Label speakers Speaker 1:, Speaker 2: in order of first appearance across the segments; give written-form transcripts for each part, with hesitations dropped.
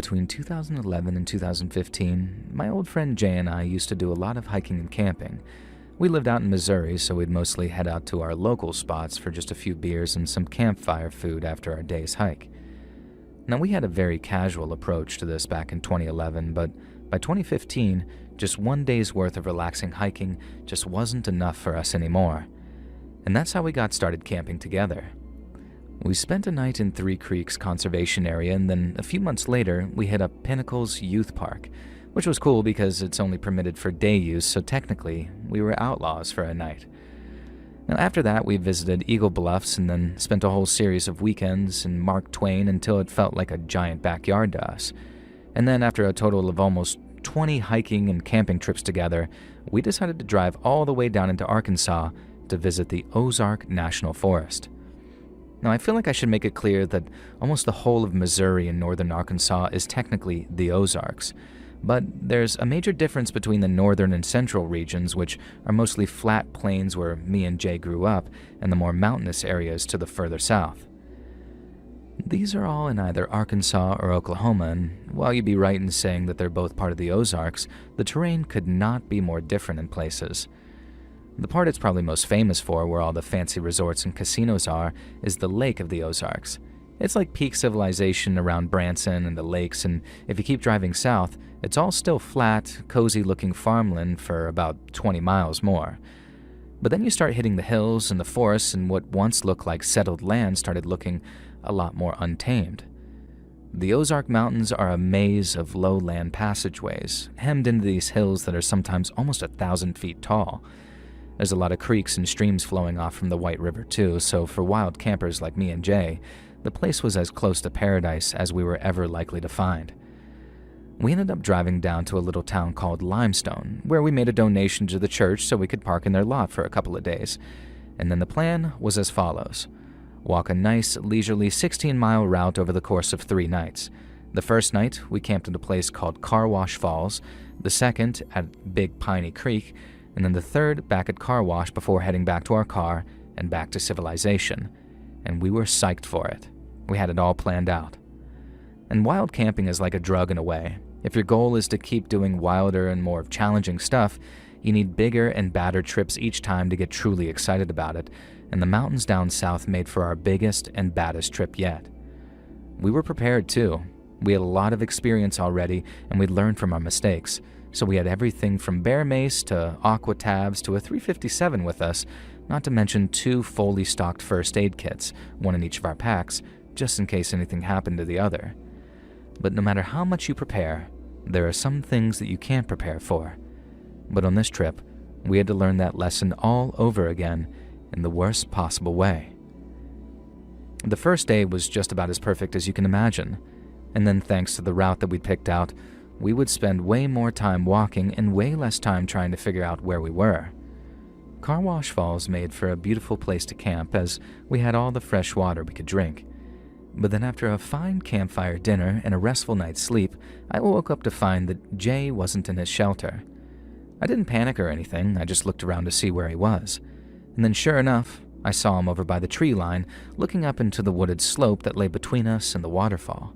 Speaker 1: Between 2011 and 2015, my old friend Jay and I used to do a lot of hiking and camping. We lived out in Missouri, so we'd mostly head out to our local spots for just a few beers and some campfire food after our day's hike. Now, we had a very casual approach to this back in 2011, but by 2015, just one day's worth of relaxing hiking just wasn't enough for us anymore. And that's how we got started camping together. We spent a night in Three Creeks Conservation Area, and then a few months later, we hit up Pinnacles Youth Park, which was cool because it's only permitted for day use, so technically, we were outlaws for a night. Now, after that, we visited Eagle Bluffs and then spent a whole series of weekends in Mark Twain until it felt like a giant backyard to us. And then after a total of almost 20 hiking and camping trips together, we decided to drive all the way down into Arkansas to visit the Ozark National Forest. Now, I feel like I should make it clear that almost the whole of Missouri and northern Arkansas is technically the Ozarks, but there's a major difference between the northern and central regions, which are mostly flat plains where me and Jay grew up, and the more mountainous areas to the further south. These are all in either Arkansas or Oklahoma, and while you'd be right in saying that they're both part of the Ozarks, the terrain could not be more different in places. The part it's probably most famous for, where all the fancy resorts and casinos are, is the Lake of the Ozarks. It's like peak civilization around Branson and the lakes, and if you keep driving south, it's all still flat, cozy-looking farmland for about 20 miles more. But then you start hitting the hills and the forests, and what once looked like settled land started looking a lot more untamed. The Ozark Mountains are a maze of lowland passageways, hemmed into these hills that are sometimes almost 1,000 feet tall. There's a lot of creeks and streams flowing off from the White River too, so for wild campers like me and Jay, the place was as close to paradise as we were ever likely to find. We ended up driving down to a little town called Limestone, where we made a donation to the church so we could park in their lot for a couple of days. And then the plan was as follows. Walk a nice, leisurely 16-mile route over the course of 3 nights. The first night, we camped at a place called Car Wash Falls, the second at Big Piney Creek, and then the third back at Car Wash before heading back to our car and back to civilization. And we were psyched for it. We had it all planned out. And wild camping is like a drug in a way. If your goal is to keep doing wilder and more challenging stuff, you need bigger and badder trips each time to get truly excited about it, and the mountains down south made for our biggest and baddest trip yet. We were prepared too. We had a lot of experience already, and we'd learned from our mistakes, so we had everything from bear mace to aqua tabs to a 357 with us, not to mention 2 fully stocked first aid kits, one in each of our packs, just in case anything happened to the other. But no matter how much you prepare, there are some things that you can't prepare for. But on this trip, we had to learn that lesson all over again in the worst possible way. The first day was just about as perfect as you can imagine, and then thanks to the route that we'd picked out, we would spend way more time walking and way less time trying to figure out where we were. Car Wash Falls made for a beautiful place to camp as we had all the fresh water we could drink. But then after a fine campfire dinner and a restful night's sleep, I woke up to find that Jay wasn't in his shelter. I didn't panic or anything, I just looked around to see where he was. And then sure enough, I saw him over by the tree line, looking up into the wooded slope that lay between us and the waterfall.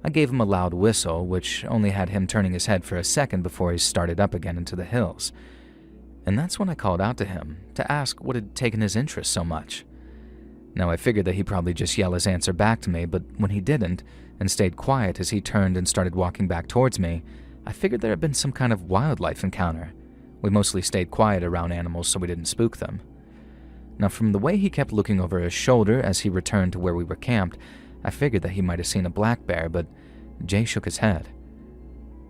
Speaker 1: I gave him a loud whistle, which only had him turning his head for a second before he started up again into the hills. And that's when I called out to him to ask what had taken his interest so much. Now I figured that he'd probably just yell his answer back to me, but when he didn't, and stayed quiet as he turned and started walking back towards me, I figured there had been some kind of wildlife encounter. We mostly stayed quiet around animals so we didn't spook them. Now from the way he kept looking over his shoulder as he returned to where we were camped, I figured that he might have seen a black bear, but Jay shook his head.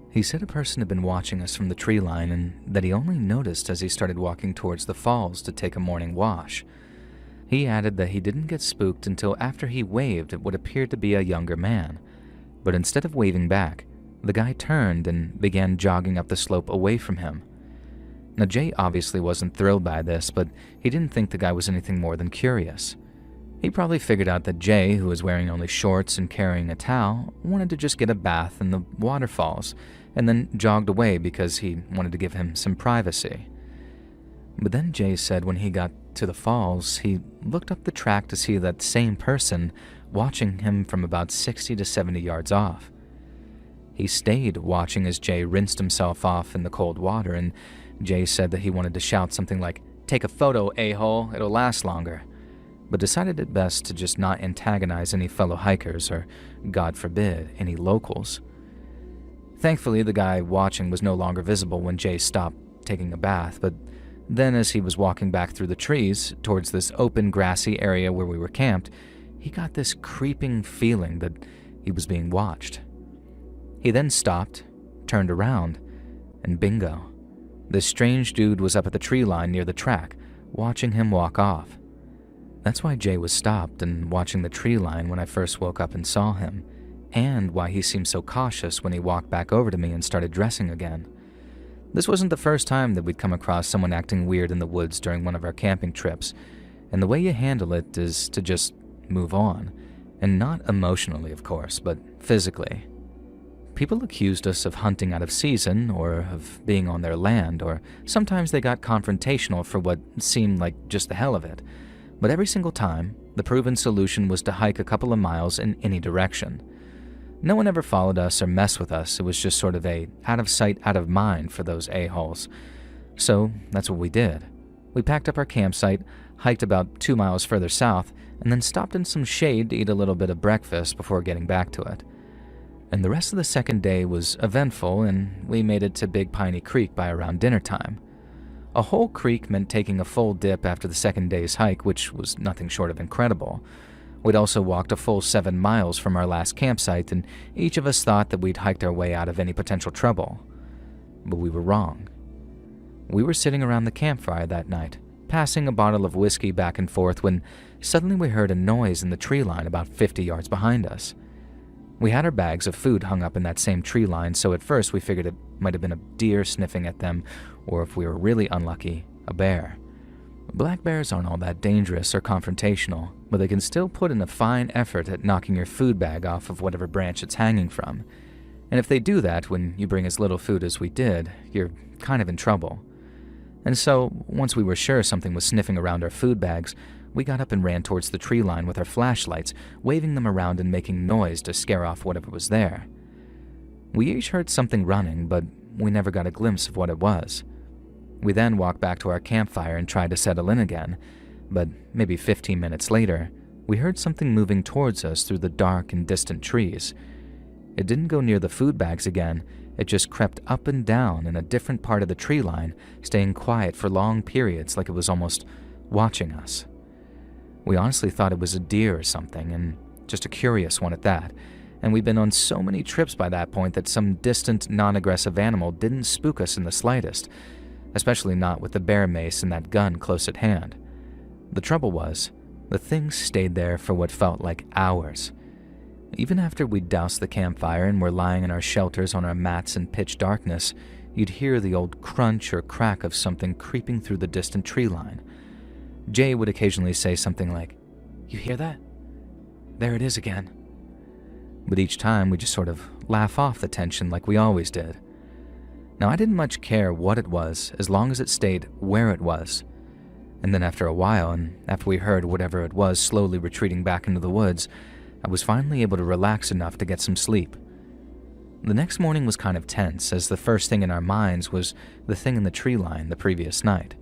Speaker 1: He said a person had been watching us from the tree line and that he only noticed as he started walking towards the falls to take a morning wash. He added that he didn't get spooked until after he waved at what appeared to be a younger man, but instead of waving back, the guy turned and began jogging up the slope away from him. Now Jay obviously wasn't thrilled by this, but he didn't think the guy was anything more than curious. He probably figured out that Jay, who was wearing only shorts and carrying a towel, wanted to just get a bath in the waterfalls, and then jogged away because he wanted to give him some privacy. But then Jay said when he got to the falls, he looked up the track to see that same person watching him from about 60 to 70 yards off. He stayed watching as Jay rinsed himself off in the cold water, and Jay said that he wanted to shout something like, "Take a photo, a-hole, it'll last longer," but decided it best to just not antagonize any fellow hikers or, God forbid, any locals. Thankfully, the guy watching was no longer visible when Jay stopped taking a bath, but then as he was walking back through the trees towards this open grassy area where we were camped, he got this creeping feeling that he was being watched. He then stopped, turned around, and bingo. This strange dude was up at the tree line near the track, watching him walk off. That's why Jay was stopped and watching the tree line when I first woke up and saw him, and why he seemed so cautious when he walked back over to me and started dressing again. This wasn't the first time that we'd come across someone acting weird in the woods during one of our camping trips, and the way you handle it is to just move on, and not emotionally, of course, but physically. People accused us of hunting out of season or of being on their land, or sometimes they got confrontational for what seemed like just the hell of it. But every single time, the proven solution was to hike a couple of miles in any direction. No one ever followed us or messed with us. It was just sort of a out of sight, out of mind for those a-holes. So that's what we did. We packed up our campsite, hiked about 2 miles further south, and then stopped in some shade to eat a little bit of breakfast before getting back to it. And the rest of the second day was eventful, and we made it to Big Piney Creek by around dinner time. A whole creek meant taking a full dip after the second day's hike, which was nothing short of incredible. We'd also walked a full 7 miles from our last campsite, and each of us thought that we'd hiked our way out of any potential trouble. But we were wrong. We were sitting around the campfire that night, passing a bottle of whiskey back and forth, when suddenly we heard a noise in the tree line about 50 yards behind us. We had our bags of food hung up in that same tree line, so at first we figured it might have been a deer sniffing at them, or if we were really unlucky, a bear. Black bears aren't all that dangerous or confrontational, but they can still put in a fine effort at knocking your food bag off of whatever branch it's hanging from. And if they do that when you bring as little food as we did, you're kind of in trouble. And so, once we were sure something was sniffing around our food bags, we got up and ran towards the tree line with our flashlights, waving them around and making noise to scare off whatever was there. We each heard something running, but we never got a glimpse of what it was. We then walked back to our campfire and tried to settle in again, but maybe 15 minutes later, we heard something moving towards us through the dark and distant trees. It didn't go near the food bags again, it just crept up and down in a different part of the tree line, staying quiet for long periods like it was almost watching us. We honestly thought it was a deer or something, and just a curious one at that, and we'd been on so many trips by that point that some distant, non-aggressive animal didn't spook us in the slightest, especially not with the bear mace and that gun close at hand. The trouble was, the thing stayed there for what felt like hours. Even after we'd doused the campfire and were lying in our shelters on our mats in pitch darkness, you'd hear the old crunch or crack of something creeping through the distant tree line. Jay would occasionally say something like, "You hear that? There it is again." But each time we just sort of laugh off the tension like we always did. Now, I didn't much care what it was as long as it stayed where it was. And then after a while, and after we heard whatever it was slowly retreating back into the woods, I was finally able to relax enough to get some sleep. The next morning was kind of tense, as the first thing in our minds was the thing in the tree line the previous night.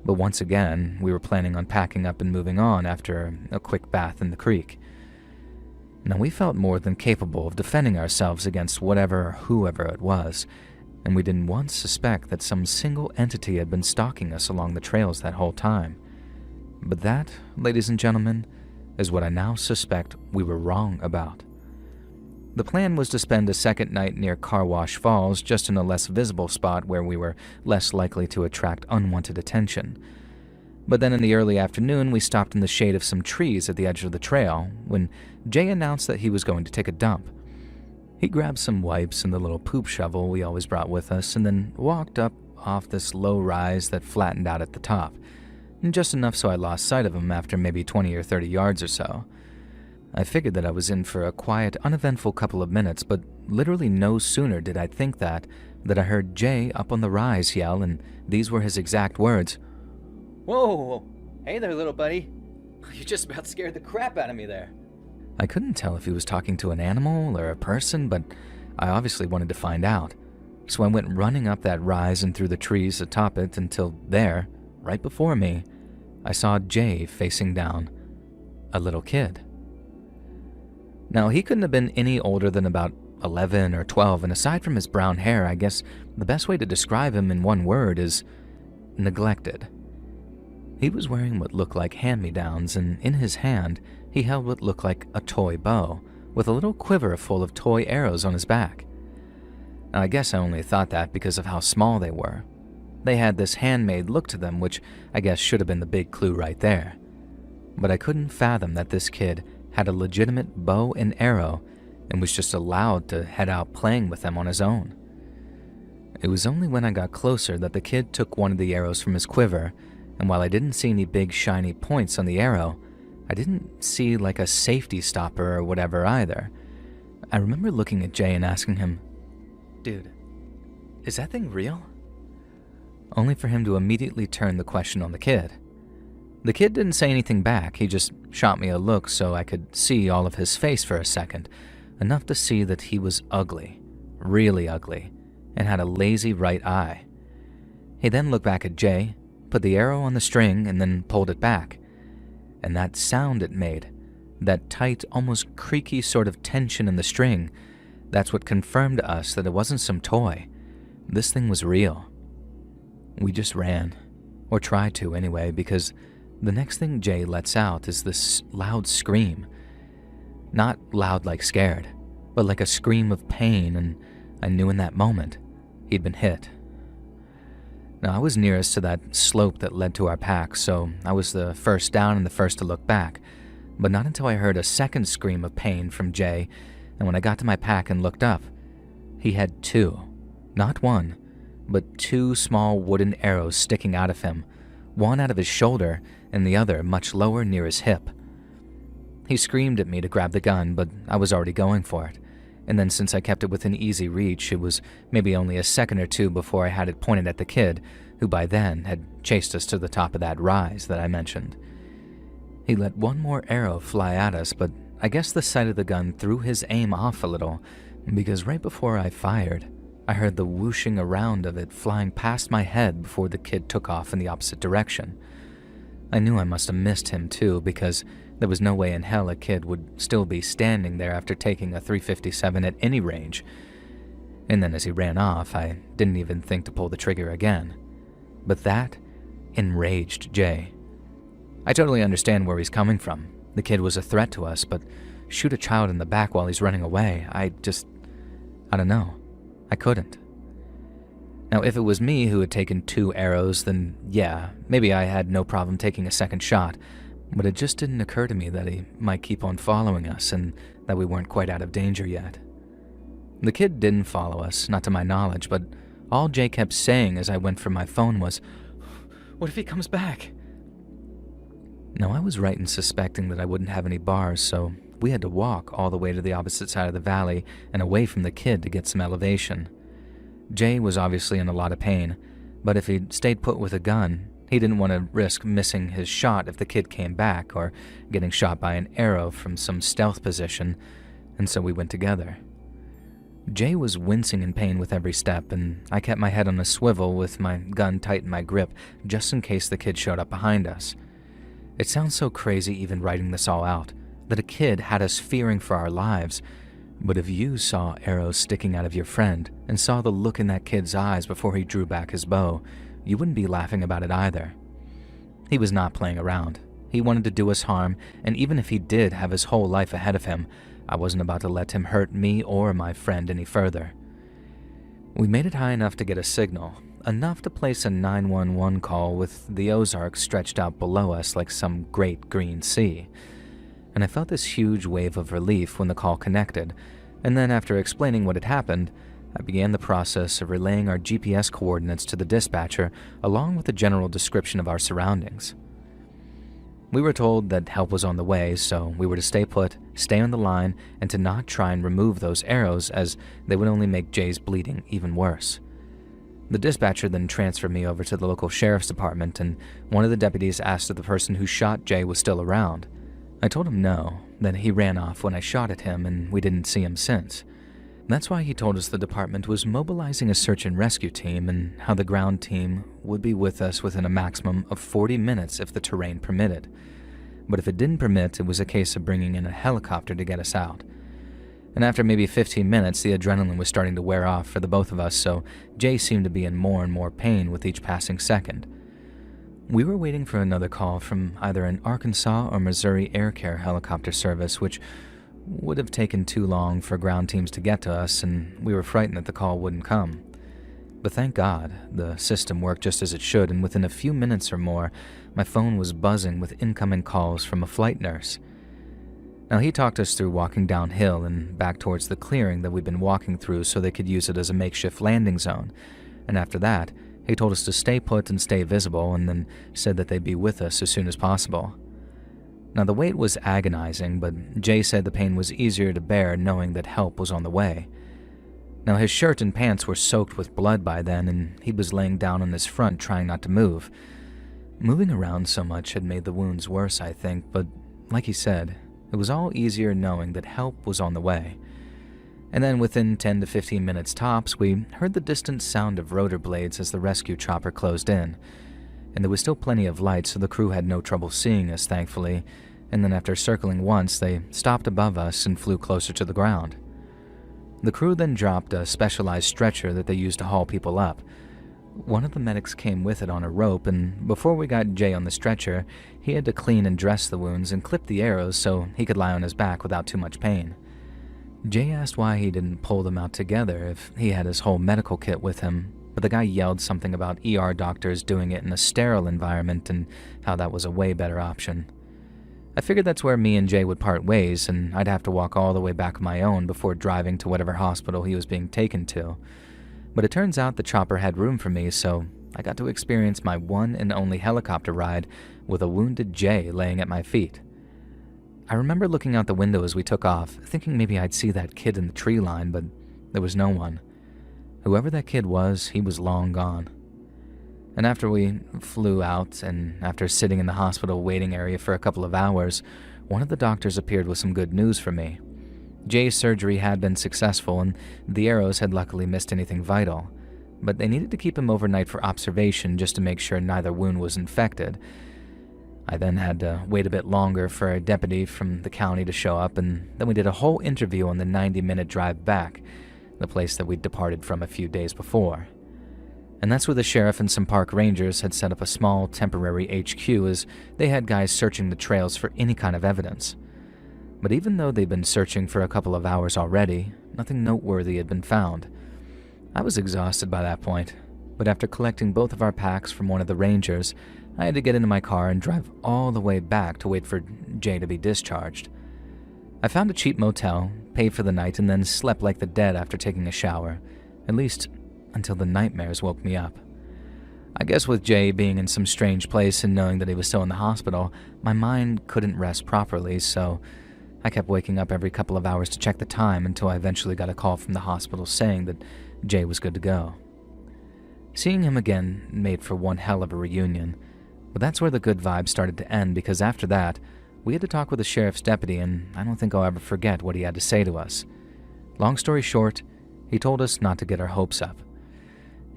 Speaker 1: But once again, we were planning on packing up and moving on after a quick bath in the creek. Now, we felt more than capable of defending ourselves against whatever or whoever it was, and we didn't once suspect that some single entity had been stalking us along the trails that whole time. But that, ladies and gentlemen, is what I now suspect we were wrong about. The plan was to spend a second night near Car Wash Falls, just in a less visible spot where we were less likely to attract unwanted attention. But then in the early afternoon, we stopped in the shade of some trees at the edge of the trail when Jay announced that he was going to take a dump. He grabbed some wipes and the little poop shovel we always brought with us, and then walked up off this low rise that flattened out at the top, just enough so I lost sight of him after maybe 20 or 30 yards or so. I figured that I was in for a quiet, uneventful couple of minutes, but literally no sooner did I think that I heard Jay up on the rise yell, and these were his exact words.
Speaker 2: Whoa! Hey there, little buddy. You just about scared the crap out of me there.
Speaker 1: I couldn't tell if he was talking to an animal or a person, but I obviously wanted to find out, so I went running up that rise and through the trees atop it until there, right before me, I saw Jay facing down a little kid. Now, he couldn't have been any older than about 11 or 12, and aside from his brown hair, I guess the best way to describe him in one word is neglected. He was wearing what looked like hand-me-downs, and in his hand, he held what looked like a toy bow, with a little quiver full of toy arrows on his back. Now, I guess I only thought that because of how small they were. They had this handmade look to them, which I guess should have been the big clue right there. But I couldn't fathom that this kid had a legitimate bow and arrow and was just allowed to head out playing with them on his own. It was only when I got closer that the kid took one of the arrows from his quiver, and while I didn't see any big shiny points on the arrow, I didn't see like a safety stopper or whatever either. I remember looking at Jay and asking him, "Dude, is that thing real?" Only for him to immediately turn the question on the kid. The kid didn't say anything back, he just shot me a look so I could see all of his face for a second, enough to see that he was ugly, really ugly, and had a lazy right eye. He then looked back at Jay, put the arrow on the string, and then pulled it back. And that sound it made, that tight, almost creaky sort of tension in the string, that's what confirmed to us that it wasn't some toy. This thing was real. We just ran, or tried to anyway, because the next thing Jay lets out is this loud scream. Not loud like scared, but like a scream of pain, and I knew in that moment he'd been hit. Now, I was nearest to that slope that led to our pack, so I was the first down and the first to look back, but not until I heard a second scream of pain from Jay, and when I got to my pack and looked up, he had two, not one, but two small wooden arrows sticking out of him, one out of his shoulder and the other much lower near his hip. He screamed at me to grab the gun, but I was already going for it, and then since I kept it within easy reach, it was maybe only a second or two before I had it pointed at the kid, who by then had chased us to the top of that rise that I mentioned. He let one more arrow fly at us, but I guess the sight of the gun threw his aim off a little, because right before I fired, I heard the whooshing around of it flying past my head before the kid took off in the opposite direction. I knew I must have missed him too, because there was no way in hell a kid would still be standing there after taking a .357 at any range. And then as he ran off, I didn't even think to pull the trigger again. But that enraged Jay. I totally understand where he's coming from. The kid was a threat to us, but shoot a child in the back while he's running away, I don't know. I couldn't. Now, if it was me who had taken two arrows, then yeah, maybe I had no problem taking a second shot, but it just didn't occur to me that he might keep on following us and that we weren't quite out of danger yet. The kid didn't follow us, not to my knowledge, but all Jay kept saying as I went for my phone was, "What if he comes back?" Now, I was right in suspecting that I wouldn't have any bars, so we had to walk all the way to the opposite side of the valley and away from the kid to get some elevation. Jay was obviously in a lot of pain, but if he'd stayed put with a gun, he didn't want to risk missing his shot if the kid came back or getting shot by an arrow from some stealth position, and so we went together. Jay was wincing in pain with every step, and I kept my head on a swivel with my gun tight in my grip just in case the kid showed up behind us. It sounds so crazy even writing this all out, that a kid had us fearing for our lives, but if you saw arrows sticking out of your friend and saw the look in that kid's eyes before he drew back his bow, you wouldn't be laughing about it either. He was not playing around. He wanted to do us harm, and even if he did have his whole life ahead of him, I wasn't about to let him hurt me or my friend any further. We made it high enough to get a signal, enough to place a 911 call with the Ozarks stretched out below us like some great green sea. And I felt this huge wave of relief when the call connected, and then after explaining what had happened, I began the process of relaying our GPS coordinates to the dispatcher along with a general description of our surroundings. We were told that help was on the way, so we were to stay put, stay on the line, and to not try and remove those arrows as they would only make Jay's bleeding even worse. The dispatcher then transferred me over to the local sheriff's department, and one of the deputies asked if the person who shot Jay was still around. I told him no, that he ran off when I shot at him and we didn't see him since. That's why he told us the department was mobilizing a search and rescue team and how the ground team would be with us within a maximum of 40 minutes if the terrain permitted. But if it didn't permit, it was a case of bringing in a helicopter to get us out. And after maybe 15 minutes, the adrenaline was starting to wear off for the both of us, so Jay seemed to be in more and more pain with each passing second. We were waiting for another call from either an Arkansas or Missouri Air Care helicopter service, which would have taken too long for ground teams to get to us, and we were frightened that the call wouldn't come. But thank God, the system worked just as it should, and within a few minutes or more, my phone was buzzing with incoming calls from a flight nurse. Now, he talked us through walking downhill and back towards the clearing that we'd been walking through so they could use it as a makeshift landing zone, and after that, he told us to stay put and stay visible, and then said that they'd be with us as soon as possible. Now, the wait was agonizing, but Jay said the pain was easier to bear knowing that help was on the way. Now, his shirt and pants were soaked with blood by then, and he was laying down on his front trying not to move. Moving around so much had made the wounds worse, I think, but like he said, it was all easier knowing that help was on the way. And then within 10 to 15 minutes tops, we heard the distant sound of rotor blades as the rescue chopper closed in. And there was still plenty of light, so the crew had no trouble seeing us, thankfully, and then after circling once, they stopped above us and flew closer to the ground. The crew then dropped a specialized stretcher that they used to haul people up. One of the medics came with it on a rope, and before we got Jay on the stretcher, he had to clean and dress the wounds and clip the arrows so he could lie on his back without too much pain. Jay asked why he didn't pull them out together if he had his whole medical kit with him, but the guy yelled something about ER doctors doing it in a sterile environment and how that was a way better option. I figured that's where me and Jay would part ways, and I'd have to walk all the way back on my own before driving to whatever hospital he was being taken to. But it turns out the chopper had room for me, so I got to experience my one and only helicopter ride with a wounded Jay laying at my feet. I remember looking out the window as we took off, thinking maybe I'd see that kid in the tree line, but there was no one. Whoever that kid was, he was long gone. And after we flew out, and after sitting in the hospital waiting area for a couple of hours, one of the doctors appeared with some good news for me. Jay's surgery had been successful, and the arrows had luckily missed anything vital, but they needed to keep him overnight for observation just to make sure neither wound was infected. I then had to wait a bit longer for a deputy from the county to show up, and then we did a whole interview on the 90-minute drive back, the place that we'd departed from a few days before. And that's where the sheriff and some park rangers had set up a small temporary HQ, as they had guys searching the trails for any kind of evidence. But even though they'd been searching for a couple of hours already, nothing noteworthy had been found. I was exhausted by that point, but after collecting both of our packs from one of the rangers, I had to get into my car and drive all the way back to wait for Jay to be discharged. I found a cheap motel, paid for the night, and then slept like the dead after taking a shower, at least until the nightmares woke me up. I guess with Jay being in some strange place and knowing that he was still in the hospital, my mind couldn't rest properly, so I kept waking up every couple of hours to check the time until I eventually got a call from the hospital saying that Jay was good to go. Seeing him again made for one hell of a reunion, but that's where the good vibes started to end, because after that, we had to talk with the sheriff's deputy, and I don't think I'll ever forget what he had to say to us. Long story short, he told us not to get our hopes up.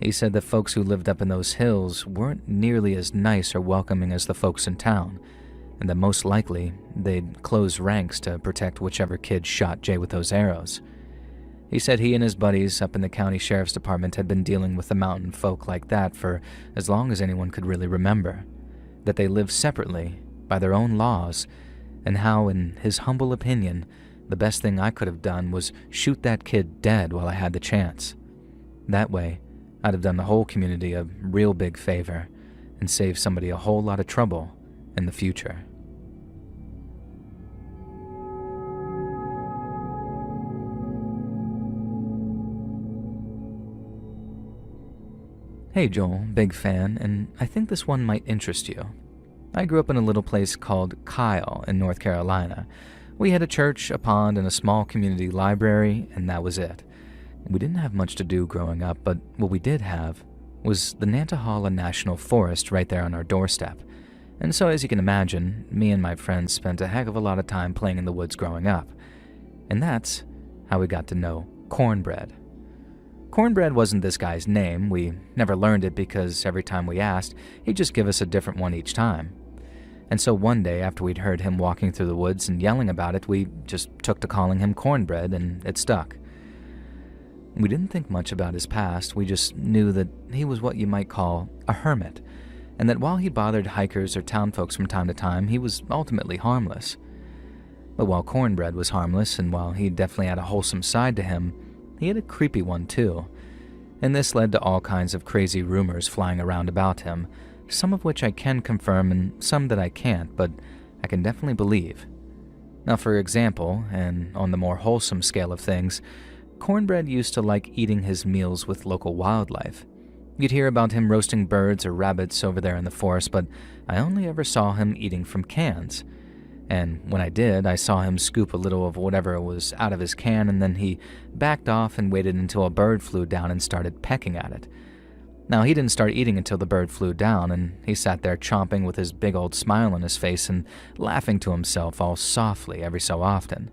Speaker 1: He said that folks who lived up in those hills weren't nearly as nice or welcoming as the folks in town, and that most likely they'd close ranks to protect whichever kid shot Jay with those arrows. He said he and his buddies up in the county sheriff's department had been dealing with the mountain folk like that for as long as anyone could really remember, that they lived separately, by their own laws, and how, in his humble opinion, the best thing I could have done was shoot that kid dead while I had the chance. That way, I'd have done the whole community a real big favor and saved somebody a whole lot of trouble in the future. Hey Joel, big fan, and I think this one might interest you. I grew up in a little place called Kyle in North Carolina. We had a church, a pond, and a small community library, and that was it. We didn't have much to do growing up, but what we did have was the Nantahala National Forest right there on our doorstep. And so, as you can imagine, me and my friends spent a heck of a lot of time playing in the woods growing up. And that's how we got to know Cornbread. Cornbread wasn't this guy's name. We never learned it because every time we asked, he'd just give us a different one each time. And so one day, after we'd heard him walking through the woods and yelling about it, we just took to calling him Cornbread, and it stuck. We didn't think much about his past. We just knew that he was what you might call a hermit, and that while he bothered hikers or townfolks from time to time, he was ultimately harmless. But while Cornbread was harmless, and while he definitely had a wholesome side to him, he had a creepy one too, and this led to all kinds of crazy rumors flying around about him, some of which I can confirm and some that I can't, but I can definitely believe. Now, for example, and on the more wholesome scale of things, Cornbread used to like eating his meals with local wildlife. You'd hear about him roasting birds or rabbits over there in the forest, but I only ever saw him eating from cans. And when I did, I saw him scoop a little of whatever was out of his can, and then he backed off and waited until a bird flew down and started pecking at it. Now, he didn't start eating until the bird flew down, and he sat there chomping with his big old smile on his face and laughing to himself all softly every so often.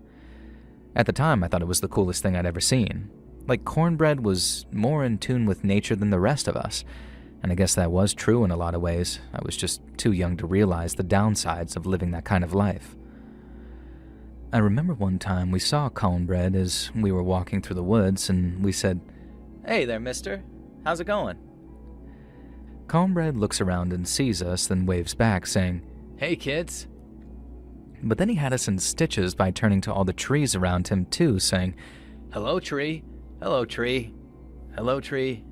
Speaker 1: At the time, I thought it was the coolest thing I'd ever seen. Like, Cornbread was more in tune with nature than the rest of us. And I guess that was true in a lot of ways. I was just too young to realize the downsides of living that kind of life. I remember one time we saw Cornbread as we were walking through the woods, and we said,
Speaker 2: Hey there, mister. How's it going?
Speaker 1: Cornbread looks around and sees us, then waves back, saying,
Speaker 2: Hey, kids.
Speaker 1: But then he had us in stitches by turning to all the trees around him too, saying,
Speaker 2: Hello, tree. Hello, tree. Hello, tree.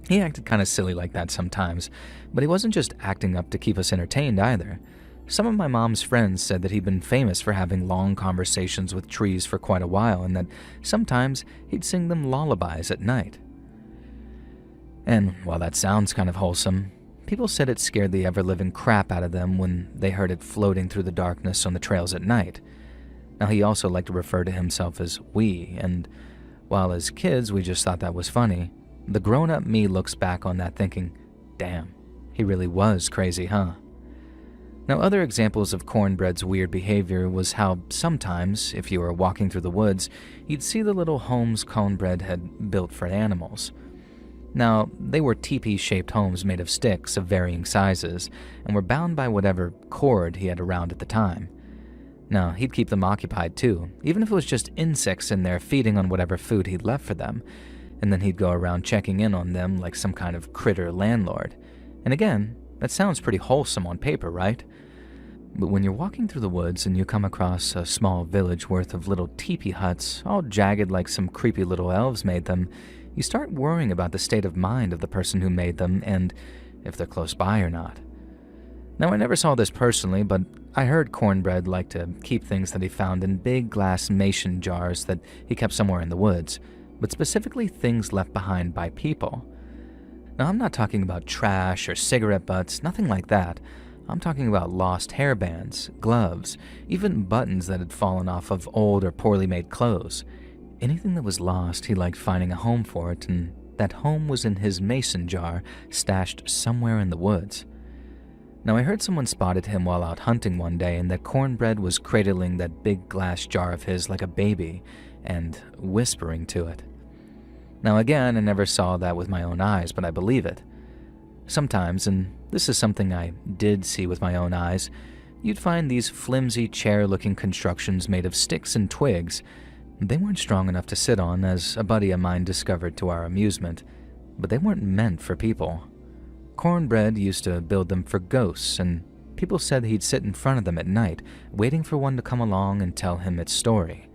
Speaker 1: He acted kind of silly like that sometimes, but he wasn't just acting up to keep us entertained either. Some of my mom's friends said that he'd been famous for having long conversations with trees for quite a while, and that sometimes he'd sing them lullabies at night. And while that sounds kind of wholesome, people said it scared the ever-living crap out of them when they heard it floating through the darkness on the trails at night. Now, he also liked to refer to himself as we, and while as kids we just thought that was funny, the grown-up me looks back on that thinking, damn, he really was crazy, huh? Now, other examples of Cornbread's weird behavior was how sometimes, if you were walking through the woods, you'd see the little homes Cornbread had built for animals. Now, they were teepee-shaped homes made of sticks of varying sizes, and were bound by whatever cord he had around at the time. Now, he'd keep them occupied too, even if it was just insects in there feeding on whatever food he'd left for them, and then he'd go around checking in on them like some kind of critter landlord. And again, that sounds pretty wholesome on paper, right? But when you're walking through the woods and you come across a small village worth of little teepee huts, all jagged like some creepy little elves made them, you start worrying about the state of mind of the person who made them and if they're close by or not. Now, I never saw this personally, but I heard Cornbread liked to keep things that he found in big glass mason jars that he kept somewhere in the woods, but specifically things left behind by people. Now, I'm not talking about trash or cigarette butts, nothing like that. I'm talking about lost hairbands, gloves, even buttons that had fallen off of old or poorly made clothes. Anything that was lost, he liked finding a home for it, and that home was in his mason jar, stashed somewhere in the woods. Now, I heard someone spotted him while out hunting one day, and that Cornbread was cradling that big glass jar of his like a baby, and whispering to it. Now, again, I never saw that with my own eyes, but I believe it. Sometimes, and this is something I did see with my own eyes, you'd find these flimsy chair-looking constructions made of sticks and twigs. They weren't strong enough to sit on, as a buddy of mine discovered to our amusement, but they weren't meant for people. Cornbread used to build them for ghosts, and people said he'd sit in front of them at night, waiting for one to come along and tell him its story.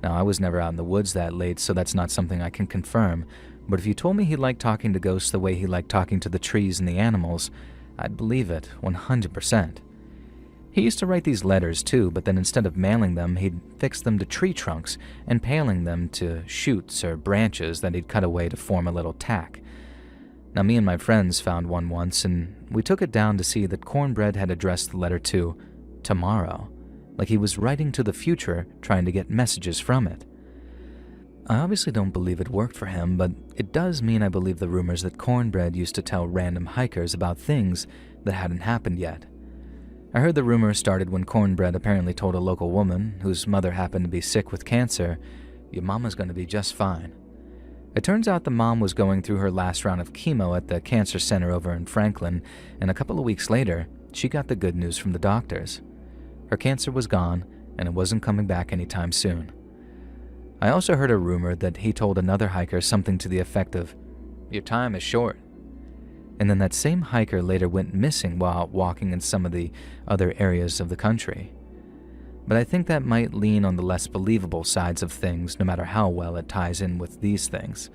Speaker 1: Now, I was never out in the woods that late, so that's not something I can confirm, but if you told me he liked talking to ghosts the way he liked talking to the trees and the animals, I'd believe it 100%. He used to write these letters too, but then instead of mailing them, he'd fix them to tree trunks, impaling them to shoots or branches that he'd cut away to form a little tack. Now, me and my friends found one once, and we took it down to see that Cornbread had addressed the letter to tomorrow, like he was writing to the future, trying to get messages from it. I obviously don't believe it worked for him, but it does mean I believe the rumors that Cornbread used to tell random hikers about things that hadn't happened yet. I heard the rumor started when Cornbread apparently told a local woman, whose mother happened to be sick with cancer, Your mama's going to be just fine." It turns out the mom was going through her last round of chemo at the cancer center over in Franklin, and a couple of weeks later, she got the good news from the doctors. Her cancer was gone, and it wasn't coming back anytime soon. I also heard a rumor that he told another hiker something to the effect of, "Your time is short." And then that same hiker later went missing while walking in some of the other areas of the country. But I think that might lean on the less believable sides of things, no matter how well it ties in with these things.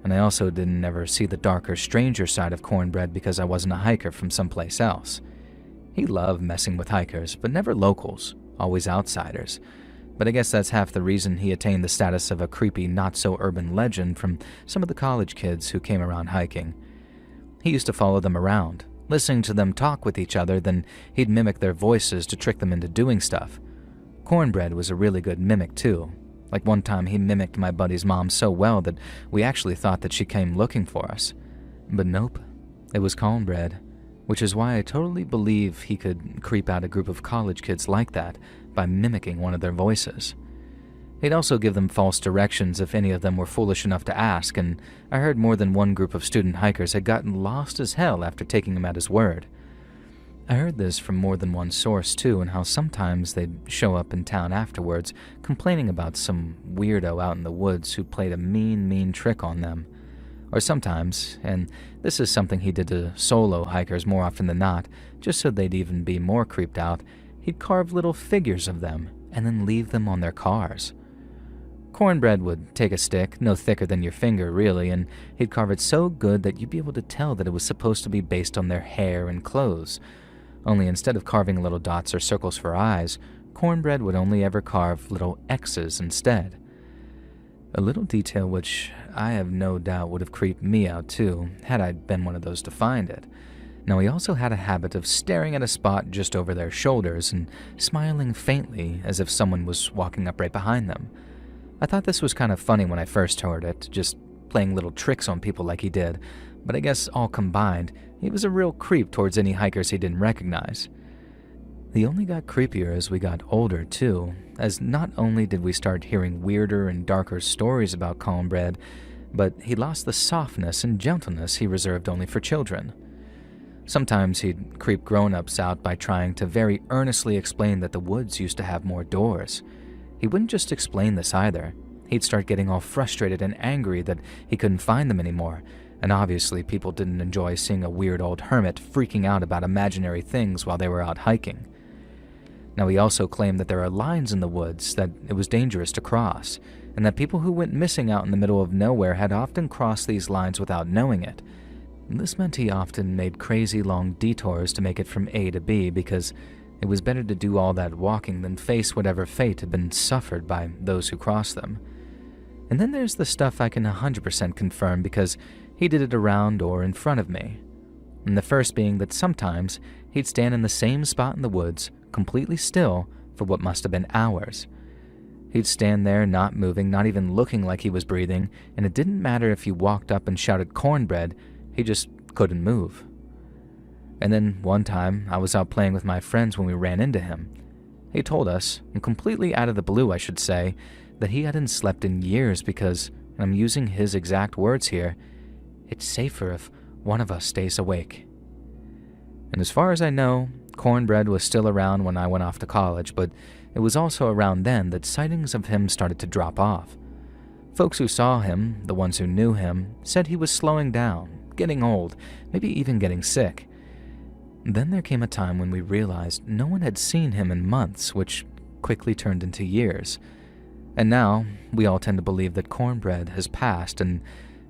Speaker 1: And I also didn't ever see the darker, stranger side of Cornbread because I wasn't a hiker from someplace else. He loved messing with hikers, but never locals, always outsiders. But I guess that's half the reason he attained the status of a creepy, not-so-urban legend from some of the college kids who came around hiking. He used to follow them around, listening to them talk with each other, then he'd mimic their voices to trick them into doing stuff. Cornbread was a really good mimic too. Like one time he mimicked my buddy's mom so well that we actually thought that she came looking for us. But nope, it was Cornbread, which is why I totally believe he could creep out a group of college kids like that by mimicking one of their voices. He'd also give them false directions if any of them were foolish enough to ask, and I heard more than one group of student hikers had gotten lost as hell after taking him at his word. I heard this from more than one source too, and how sometimes they'd show up in town afterwards complaining about some weirdo out in the woods who played a mean trick on them. Or sometimes, and this is something he did to solo hikers more often than not, just so they'd even be more creeped out, he'd carve little figures of them and then leave them on their cars. Cornbread would take a stick, no thicker than your finger really, and he'd carve it so good that you'd be able to tell that it was supposed to be based on their hair and clothes. Only instead of carving little dots or circles for eyes, Cornbread would only ever carve little X's instead. A little detail which I have no doubt would have creeped me out too, had I been one of those to find it. Now he also had a habit of staring at a spot just over their shoulders and smiling faintly as if someone was walking up right behind them. I thought this was kind of funny when I first heard it, just playing little tricks on people like he did, but I guess all combined, he was a real creep towards any hikers he didn't recognize. He only got creepier as we got older too, as not only did we start hearing weirder and darker stories about Cornbread, but he lost the softness and gentleness he reserved only for children. Sometimes he'd creep grown-ups out by trying to very earnestly explain that the woods used to have more doors. He wouldn't just explain this either. He'd start getting all frustrated and angry that he couldn't find them anymore, and obviously people didn't enjoy seeing a weird old hermit freaking out about imaginary things while they were out hiking. Now he also claimed that there are lines in the woods that it was dangerous to cross, and that people who went missing out in the middle of nowhere had often crossed these lines without knowing it. This meant he often made crazy long detours to make it from A to B because it was better to do all that walking than face whatever fate had been suffered by those who crossed them. And then there's the stuff I can 100% confirm because he did it around or in front of me. And the first being that sometimes he'd stand in the same spot in the woods, completely still, for what must have been hours. He'd stand there not moving, not even looking like he was breathing, and it didn't matter if you walked up and shouted Cornbread, he just couldn't move. And then one time, I was out playing with my friends when we ran into him. He told us, and completely out of the blue I should say, that he hadn't slept in years because, and I'm using his exact words here, "It's safer if one of us stays awake." And as far as I know, Cornbread was still around when I went off to college, but it was also around then that sightings of him started to drop off. Folks who saw him, the ones who knew him, said he was slowing down, getting old, maybe even getting sick. Then there came a time when we realized no one had seen him in months, which quickly turned into years. And now, we all tend to believe that Cornbread has passed and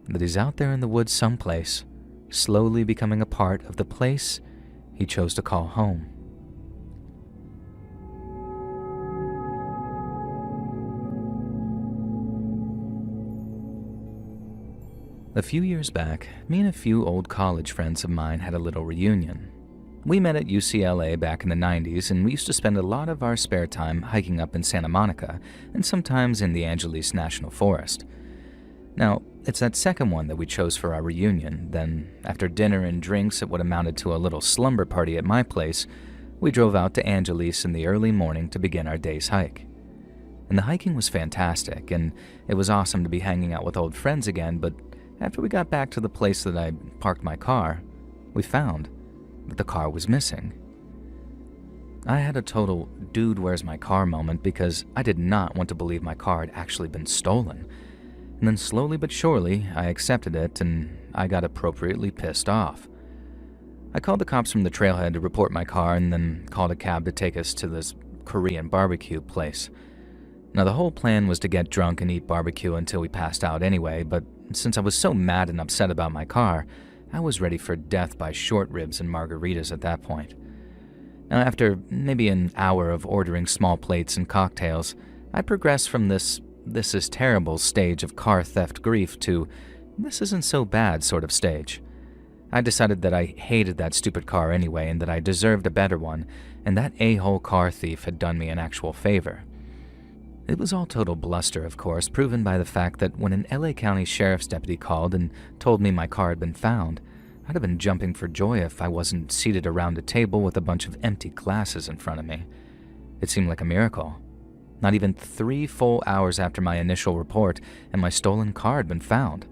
Speaker 1: that he's out there in the woods someplace, slowly becoming a part of the place he chose to call home. A few years back, me and a few old college friends of mine had a little reunion. We met at UCLA back in the 90s, and we used to spend a lot of our spare time hiking up in Santa Monica, and sometimes in the Angeles National Forest. Now, it's that second one that we chose for our reunion. Then, after dinner and drinks at what amounted to a little slumber party at my place, we drove out to Angeles in the early morning to begin our day's hike. And the hiking was fantastic, and it was awesome to be hanging out with old friends again, but after we got back to the place that I parked my car, we found that the car was missing. I had a total dude where's my car moment because I did not want to believe my car had actually been stolen. And then slowly but surely, I accepted it and I got appropriately pissed off. I called the cops from the trailhead to report my car and then called a cab to take us to this Korean barbecue place. Now, the whole plan was to get drunk and eat barbecue until we passed out anyway, but since I was so mad and upset about my car, I was ready for death by short ribs and margaritas at that point. Now, after maybe an hour of ordering small plates and cocktails, I progressed from this is terrible stage of car theft grief to this isn't so bad sort of stage. I decided that I hated that stupid car anyway and that I deserved a better one, and that a-hole car thief had done me an actual favor. It was all total bluster, of course, proven by the fact that when an LA County Sheriff's deputy called and told me my car had been found, I'd have been jumping for joy if I wasn't seated around a table with a bunch of empty glasses in front of me. It seemed like a miracle. Not even 3 full hours after my initial report, and my stolen car had been found.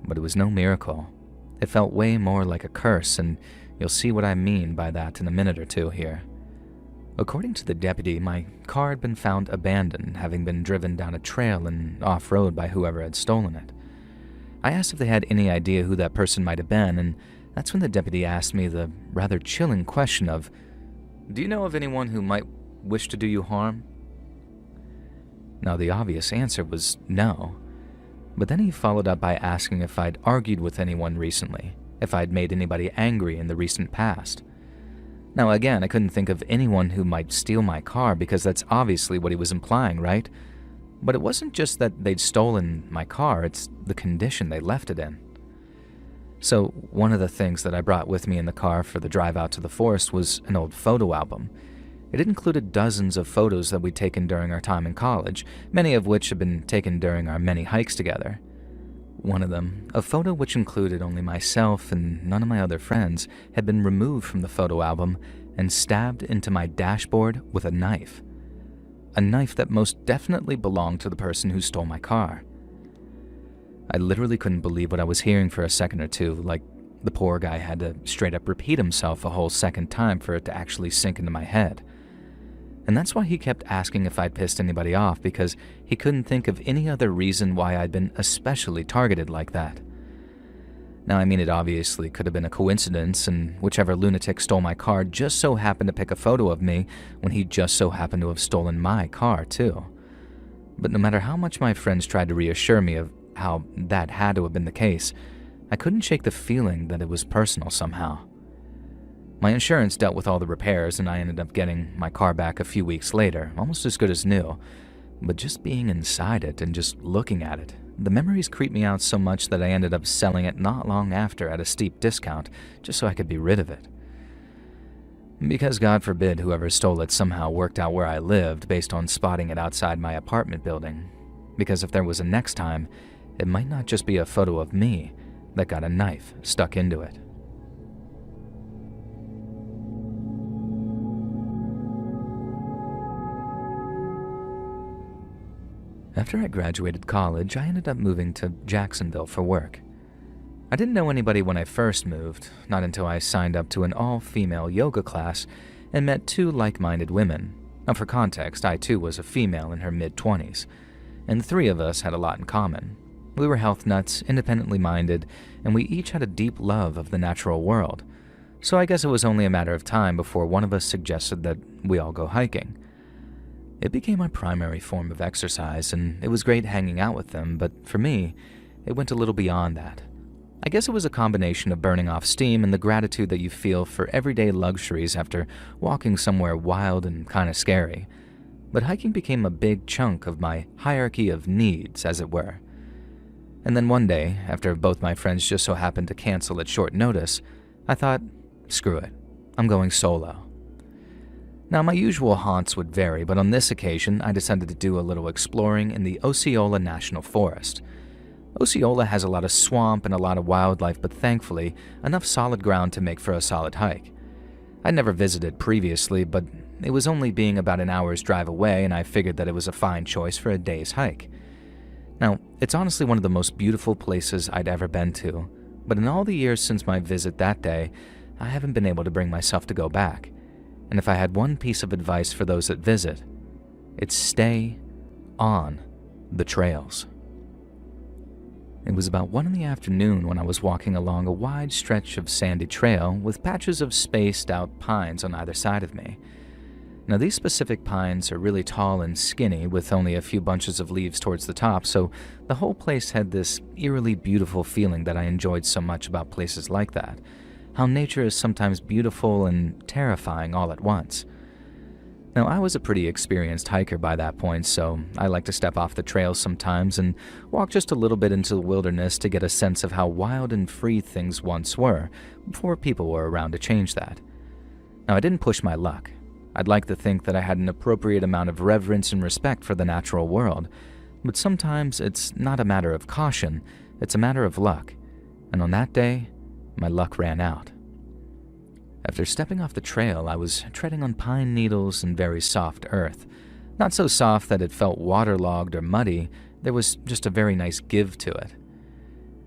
Speaker 1: But it was no miracle. It felt way more like a curse, and you'll see what I mean by that in a minute or two here. According to the deputy, my car had been found abandoned, having been driven down a trail and off-road by whoever had stolen it. I asked if they had any idea who that person might have been, and that's when the deputy asked me the rather chilling question of, "Do you know of anyone who might wish to do you harm?" Now, the obvious answer was no, but then he followed up by asking if I'd argued with anyone recently, if I'd made anybody angry in the recent past. Now, again, I couldn't think of anyone who might steal my car because that's obviously what he was implying, right? But it wasn't just that they'd stolen my car, it's the condition they left it in. So, one of the things that I brought with me in the car for the drive out to the forest was an old photo album. It included dozens of photos that we'd taken during our time in college, many of which had been taken during our many hikes together. One of them, a photo which included only myself and none of my other friends, had been removed from the photo album and stabbed into my dashboard with a knife. A knife that most definitely belonged to the person who stole my car. I literally couldn't believe what I was hearing for a second or two, like the poor guy had to straight up repeat himself a whole second time for it to actually sink into my head. And that's why he kept asking if I'd pissed anybody off, because he couldn't think of any other reason why I'd been especially targeted like that. Now, I mean, it obviously could have been a coincidence, and whichever lunatic stole my car just so happened to pick a photo of me when he just so happened to have stolen my car, too. But no matter how much my friends tried to reassure me of how that had to have been the case, I couldn't shake the feeling that it was personal somehow. My insurance dealt with all the repairs, and I ended up getting my car back a few weeks later, almost as good as new. But just being inside it and just looking at it, the memories creeped me out so much that I ended up selling it not long after at a steep discount, just so I could be rid of it. Because God forbid whoever stole it somehow worked out where I lived based on spotting it outside my apartment building. Because if there was a next time, it might not just be a photo of me that got a knife stuck into it. After I graduated college, I ended up moving to Jacksonville for work. I didn't know anybody when I first moved, not until I signed up to an all-female yoga class and met 2 like-minded women. Now, for context, I too was a female in her mid-20s, and the 3 of us had a lot in common. We were health nuts, independently minded, and we each had a deep love of the natural world. So I guess it was only a matter of time before one of us suggested that we all go hiking. It became our primary form of exercise, and it was great hanging out with them, but for me, it went a little beyond that. I guess it was a combination of burning off steam and the gratitude that you feel for everyday luxuries after walking somewhere wild and kind of scary. But hiking became a big chunk of my hierarchy of needs, as it were. And then one day, after both my friends just so happened to cancel at short notice, I thought, screw it, I'm going solo. Now, my usual haunts would vary, but on this occasion, I decided to do a little exploring in the Osceola National Forest. Osceola has a lot of swamp and a lot of wildlife, but thankfully, enough solid ground to make for a solid hike. I'd never visited previously, but it was only being about an hour's drive away, and I figured that it was a fine choice for a day's hike. Now, it's honestly one of the most beautiful places I'd ever been to, but in all the years since my visit that day, I haven't been able to bring myself to go back. And if I had one piece of advice for those that visit, it's stay on the trails. It was about 1 in the afternoon when I was walking along a wide stretch of sandy trail with patches of spaced out pines on either side of me. Now, these specific pines are really tall and skinny with only a few bunches of leaves towards the top, so the whole place had this eerily beautiful feeling that I enjoyed so much about places like that. How nature is sometimes beautiful and terrifying all at once. Now, I was a pretty experienced hiker by that point, so I like to step off the trails sometimes and walk just a little bit into the wilderness to get a sense of how wild and free things once were, before people were around to change that. Now, I didn't push my luck. I'd like to think that I had an appropriate amount of reverence and respect for the natural world, but sometimes it's not a matter of caution, it's a matter of luck, and on that day, my luck ran out. After stepping off the trail, I was treading on pine needles and very soft earth. Not so soft that it felt waterlogged or muddy, there was just a very nice give to it.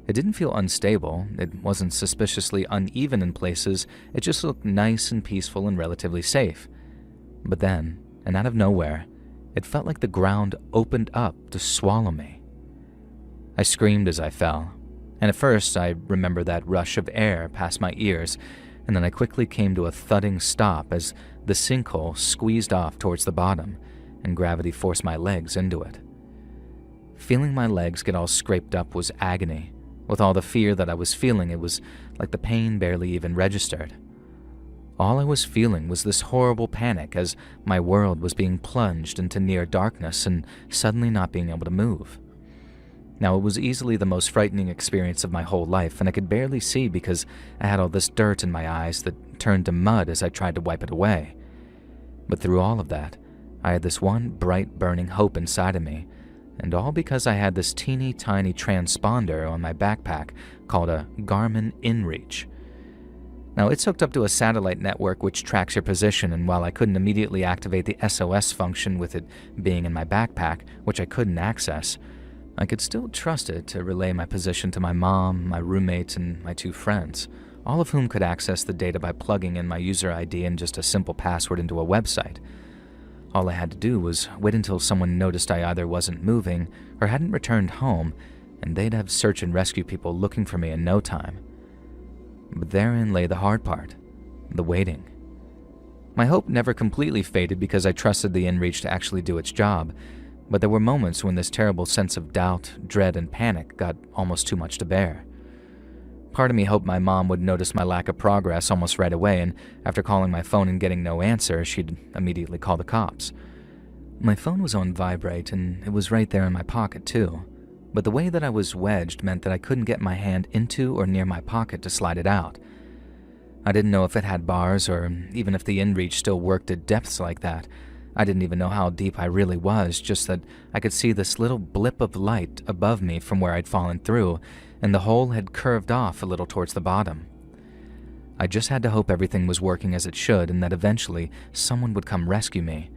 Speaker 1: It didn't feel unstable, it wasn't suspiciously uneven in places, it just looked nice and peaceful and relatively safe. But then, and out of nowhere, it felt like the ground opened up to swallow me. I screamed as I fell, and at first I remember that rush of air past my ears, and then I quickly came to a thudding stop as the sinkhole squeezed off towards the bottom, and gravity forced my legs into it. Feeling my legs get all scraped up was agony. With all the fear that I was feeling, it was like the pain barely even registered. All I was feeling was this horrible panic as my world was being plunged into near darkness and suddenly not being able to move. Now, it was easily the most frightening experience of my whole life, and I could barely see because I had all this dirt in my eyes that turned to mud as I tried to wipe it away. But through all of that, I had this one bright burning hope inside of me, and all because I had this teeny tiny transponder on my backpack called a Garmin InReach. Now, it's hooked up to a satellite network which tracks your position, and while I couldn't immediately activate the SOS function with it being in my backpack, which I couldn't access, I could still trust it to relay my position to my mom, my roommate, and my 2 friends, all of whom could access the data by plugging in my user ID and just a simple password into a website. All I had to do was wait until someone noticed I either wasn't moving or hadn't returned home, and they'd have search and rescue people looking for me in no time. But therein lay the hard part, the waiting. My hope never completely faded because I trusted the InReach to actually do its job, but there were moments when this terrible sense of doubt, dread, and panic got almost too much to bear. Part of me hoped my mom would notice my lack of progress almost right away, and after calling my phone and getting no answer, she'd immediately call the cops. My phone was on vibrate, and it was right there in my pocket too, but the way that I was wedged meant that I couldn't get my hand into or near my pocket to slide it out. I didn't know if it had bars or even if the InReach still worked at depths like that. I didn't even know how deep I really was, just that I could see this little blip of light above me from where I'd fallen through, and the hole had curved off a little towards the bottom. I just had to hope everything was working as it should and that eventually someone would come rescue me.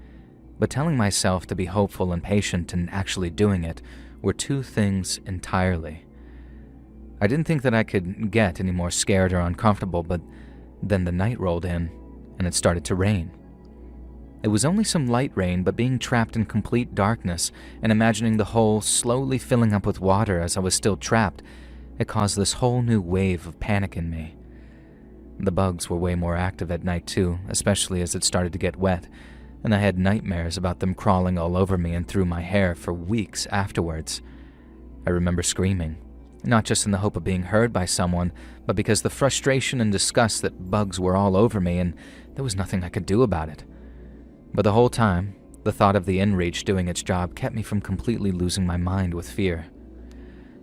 Speaker 1: But telling myself to be hopeful and patient and actually doing it were 2 things entirely. I didn't think that I could get any more scared or uncomfortable, but then the night rolled in, and it started to rain. It was only some light rain, but being trapped in complete darkness and imagining the hole slowly filling up with water as I was still trapped, it caused this whole new wave of panic in me. The bugs were way more active at night too, especially as it started to get wet, and I had nightmares about them crawling all over me and through my hair for weeks afterwards. I remember screaming, not just in the hope of being heard by someone, but because the frustration and disgust that bugs were all over me and there was nothing I could do about it. But the whole time, the thought of the InReach doing its job kept me from completely losing my mind with fear.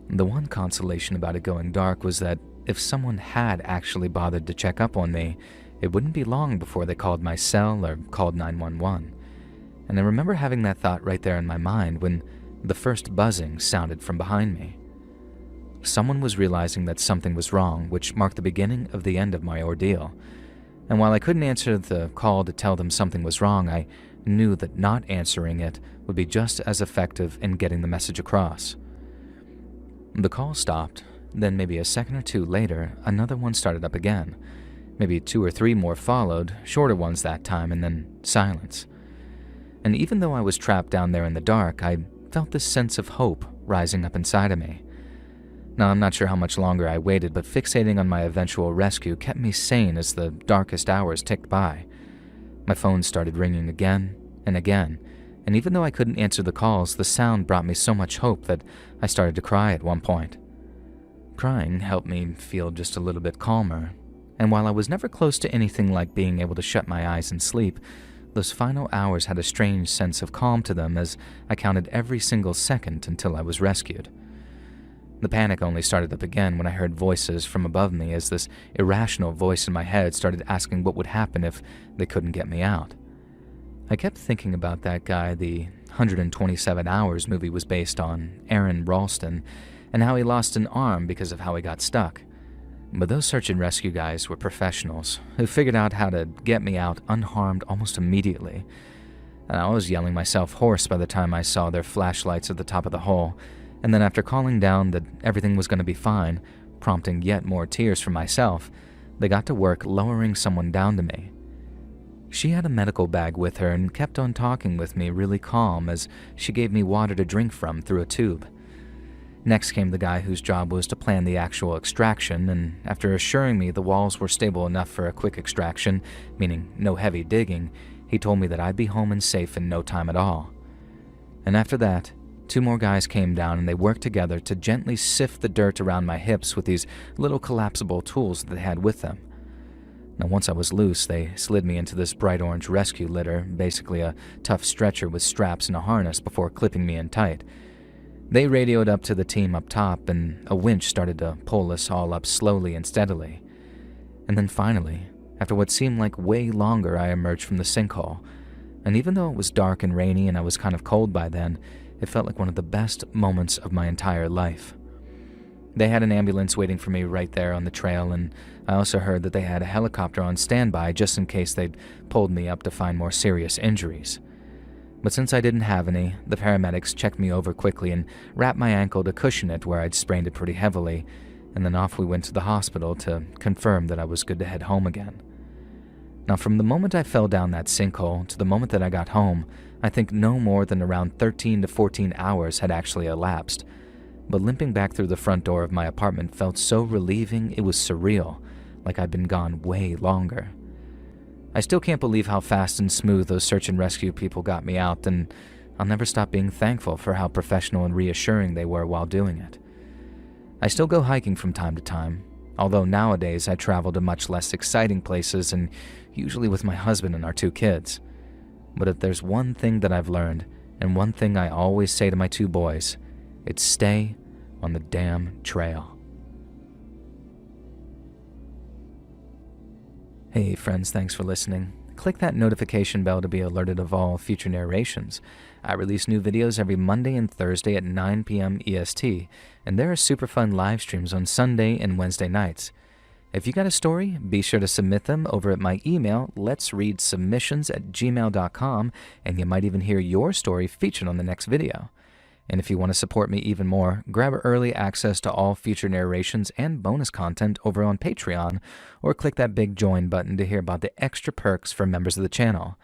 Speaker 1: The one consolation about it going dark was that if someone had actually bothered to check up on me, it wouldn't be long before they called my cell or called 911. And I remember having that thought right there in my mind when the first buzzing sounded from behind me. Someone was realizing that something was wrong, which marked the beginning of the end of my ordeal. And while I couldn't answer the call to tell them something was wrong, I knew that not answering it would be just as effective in getting the message across. The call stopped, then maybe a second or two later, another one started up again. Maybe 2 or 3 more followed, shorter ones that time, and then silence. And even though I was trapped down there in the dark, I felt this sense of hope rising up inside of me. Now, I'm not sure how much longer I waited, but fixating on my eventual rescue kept me sane as the darkest hours ticked by. My phone started ringing again and again, and even though I couldn't answer the calls, the sound brought me so much hope that I started to cry at one point. Crying helped me feel just a little bit calmer, and while I was never close to anything like being able to shut my eyes and sleep, those final hours had a strange sense of calm to them as I counted every single second until I was rescued. The panic only started up again when I heard voices from above me as this irrational voice in my head started asking what would happen if they couldn't get me out. I kept thinking about that guy the 127 Hours movie was based on, Aaron Ralston, and how he lost an arm because of how he got stuck. But those search and rescue guys were professionals who figured out how to get me out unharmed almost immediately. And I was yelling myself hoarse by the time I saw their flashlights at the top of the hole, and then after calling down that everything was going to be fine, prompting yet more tears for myself, they got to work lowering someone down to me. She had a medical bag with her and kept on talking with me really calm as she gave me water to drink from through a tube. Next came the guy whose job was to plan the actual extraction, and after assuring me the walls were stable enough for a quick extraction, meaning no heavy digging, he told me that I'd be home and safe in no time at all. And after that, 2 more guys came down and they worked together to gently sift the dirt around my hips with these little collapsible tools that they had with them. Now, once I was loose, they slid me into this bright orange rescue litter, basically a tough stretcher with straps and a harness, before clipping me in tight. They radioed up to the team up top, and a winch started to pull us all up slowly and steadily. And then finally, after what seemed like way longer, I emerged from the sinkhole. And even though it was dark and rainy and I was kind of cold by then, it felt like one of the best moments of my entire life. They had an ambulance waiting for me right there on the trail, and I also heard that they had a helicopter on standby just in case they'd pulled me up to find more serious injuries. But since I didn't have any, the paramedics checked me over quickly and wrapped my ankle to cushion it where I'd sprained it pretty heavily, and then off we went to the hospital to confirm that I was good to head home again. Now, from the moment I fell down that sinkhole to the moment that I got home, I think no more than around 13 to 14 hours had actually elapsed. But limping back through the front door of my apartment felt so relieving it was surreal, like I'd been gone way longer. I still can't believe how fast and smooth those search and rescue people got me out, and I'll never stop being thankful for how professional and reassuring they were while doing it. I still go hiking from time to time, although nowadays I travel to much less exciting places and usually with my husband and our 2 kids. But if there's one thing that I've learned, and one thing I always say to my 2 boys, it's stay on the damn trail. Hey friends, thanks for listening. Click that notification bell to be alerted of all future narrations. I release new videos every Monday and Thursday at 9 p.m. EST, and there are super fun live streams on Sunday and Wednesday nights. If you got a story, be sure to submit them over at my email, letsreadsubmissions@gmail.com, and you might even hear your story featured on the next video. And if you want to support me even more, grab early access to all future narrations and bonus content over on Patreon, or click that big join button to hear about the extra perks for members of the channel.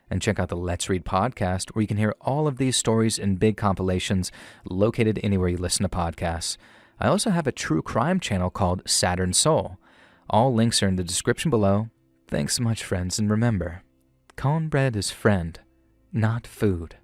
Speaker 1: And check out the Let's Read podcast, where you can hear all of these stories in big compilations located anywhere you listen to podcasts. I also have a true crime channel called Saturn Soul. All links are in the description below. Thanks so much, friends, and remember, cornbread is friend, not food.